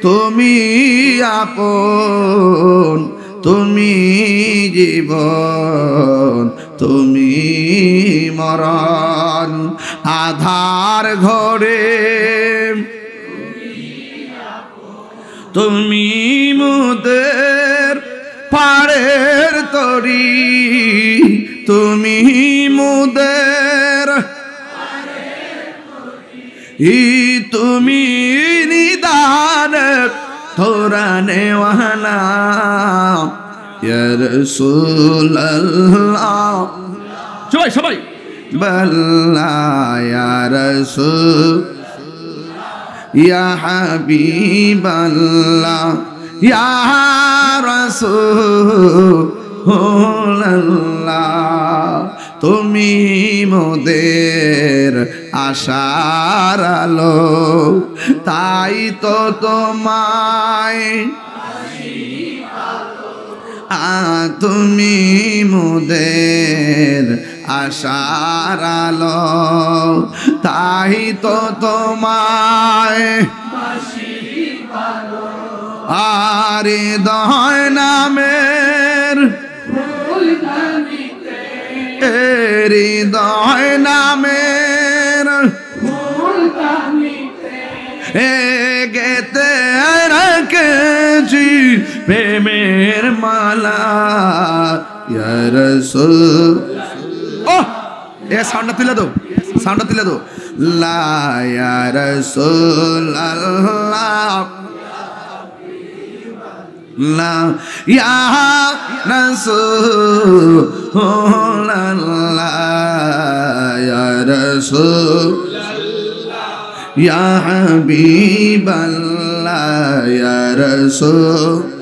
তুমি আপন তুমি জীবন তুমি মরণ আধার ঘরে তুমি মুদের পাড়ের তরি তুমি মুদের তুমি নিদান ধরানে ওয়ালা ইয়া রাসূলুল্লাহ সবাই সবাই বাল্লাহ ইয়া রাসূল ইয়া হাবিবাল্লাহ ইয়া রাসূলুল্লাহ তুমি মোদের আশার আলো তাই তো তোমায় তুমি মোদের আশার আলো তাই তো তোমায় আর হৃদয় নামের হৃদয় নামের গেতে রেখেছি প্রেমের মালা ইয়া রাসূল ও এ সাউন্ডটা তুলে দাও লা ইয়া রাসূল আল্লাহ লা ইয়া রাসূলুল্লাহ ইয়া রাসূল ইয়া হাবিবাল্লাহ ইয়া রাসূল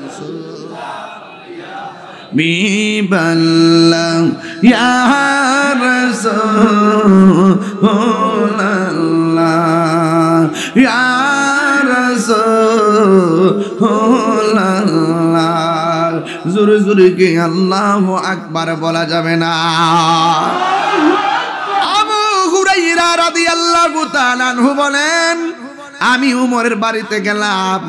বিবাল্লাহ ইয়া রাসূলুল্লাহ ইয়া রাসূলুল্লাহ জোরে জোরে কি আল্লাহু আকবার বলা যাবে না আবু হুরায়রা রাদিয়াল্লাহু তাআলা আনহু বলেন আমি উমরের বাড়িতে গেলাম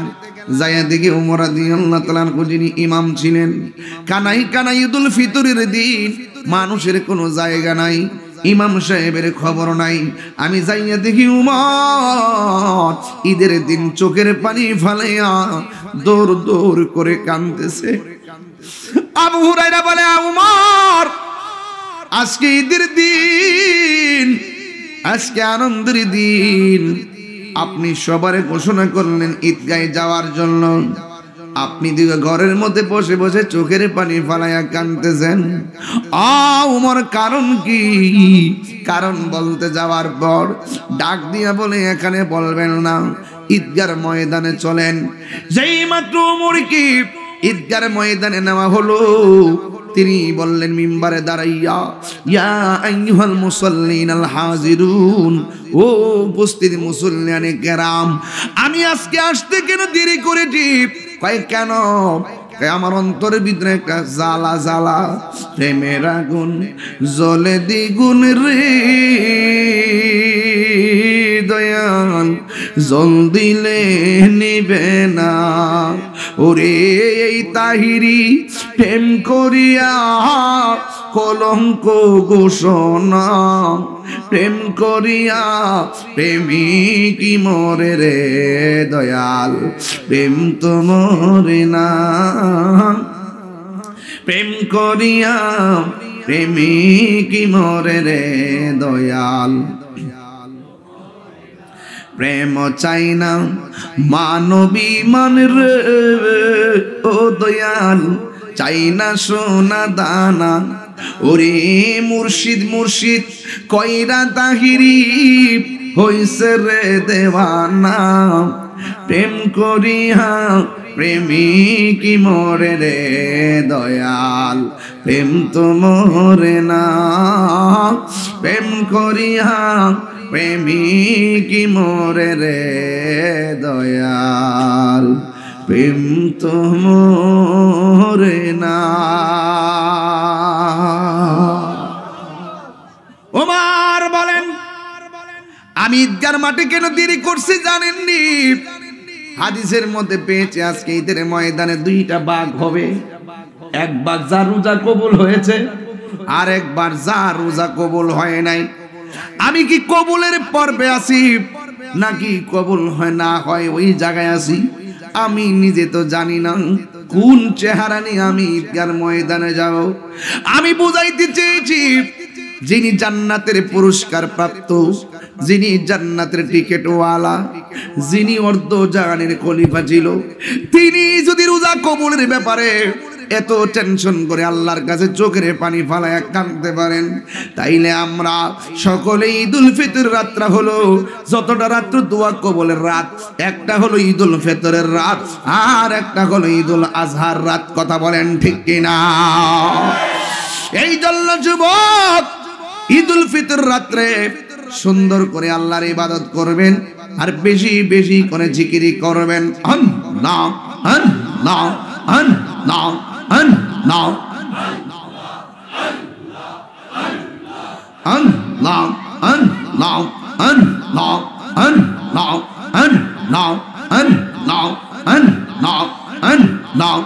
যাইয়া দেখি উমর রাদিয়াল্লাহু তাআলা আনহু যিনি ইমাম ছিলেন কানাই কানাই ঈদুল ফিতরের দিন মানুষের কোনো জায়গা নাই ইমাম সাহেবের খবর নাই আমি যাইয়া দেখি উমর ঈদের দিন চোখের পানি ফালাইয়া দৌড় দৌড় করে কাঁদতেছে আবু হুরায়রা বলে উমর আজকে ঈদের দিন আজকে আনন্দের দিন আপনি সবারে ঘোষণা করলেন ঈদগাহে যাওয়ার জন্য আপনি দিকে ঘরের মধ্যে বসে বসে চোখের পানি ফালাইয়া কাঁদতেছেন উমর কারণ কি কারণ বলতে যাওয়ার পর ডাক দিয়া বলে এখানে বলবেন না ঈদগার ময়দানে চলেন যেই মাত্র উমরকে ঈদগার ময়দানে নেওয়া হলো তিনি বললেন মিম্বারে দাঁড়াইয়া ইয়া আইয়ুহাল মুসাল্লিনাল হাজিরুন ও উপস্থিত মুসল্লিয়ানে কেরাম আমি আজকে আসতে কেন দেরি করেছি কয় কেন আমার অন্তরের ভিতরে একটা জ্বালা জ্বালা প্রেমের আগুন জ্বলে দ্বিগুণ রে দয়াল জল দিলে নিবে না ওরে এই তাহিরি প্রেম করিয়া কলঙ্ক ঘোষণা প্রেম করিয়া প্রেমিকি মরে রে দয়াল প্রেম তো মরে না প্রেম করিয়া প্রেমিকি মরে রে দয়াল প্রেম চাই না মানবী মান রে ও দয়াল চাই না সোনা দানা ওরে মুর্শিদ মুর্শিদ কইরা তাহিরি হইছে রে দেওয়ানা প্রেম করিয়া প্রেমিকি মরে রে দয়াল প্রেম তো মরে না প্রেম করিয়া প্রেমিকি মরে রে দয়াল প্রেম তো মরে না ওমর বলেন আমি ঈদগার মাঠে কেন দেরি করছি জানেননি হাদিসের মধ্যে পেয়েছে আজকে ঈদের ময়দানে দুইটা বাঘ হবে এক বাঘ যার রোজা কবুল হয়েছে আর একবার যার রোজা কবুল হয় নাই আমি কি কবুলের পর্বে আছি নাকি কবুল হয় না হয় ওই জায়গায় আছি আমি নিজে তো জানি না কোন চেহারা নিয়ে আমি ঈদগার ময়দানে যাব আমি বুঝাইতে চেয়েছি যিনি জান্নাতের পুরস্কার প্রাপ্ত যিনি জান্নাতের টিকেটওয়ালা যিনি অর্ধ জাহানের খলিফা ছিল তিনি যদি রোজা কবুলের ব্যাপারে এত টেনশন করে আল্লাহর কাছে চোখের পানি ফালায় কাঁদতে পারেন, তাইলে আমরা সকলে ঈদুল ফিতর রাতটা হলো যতটা রাত্র দোয়া কবুলের রাত, একটা হলো ঈদুল ফিতরের রাত আর একটা হলো ঈদুল আজহার রাত। কথা বলেন ঠিক কিনা? এই জন্য যুবক ঈদুল ফিতর রাত্রে সুন্দর করে আল্লাহর ইবাদত করবেন আর বেশি বেশি করে জিকিরি করবেন। আল্লাহ আল্লাহ আল্লাহ আল্লাহ আল্লাহ আল্লাহ আল্লাহ আল্লাহ আল্লাহ আল্লাহ আল্লাহ আল্লাহ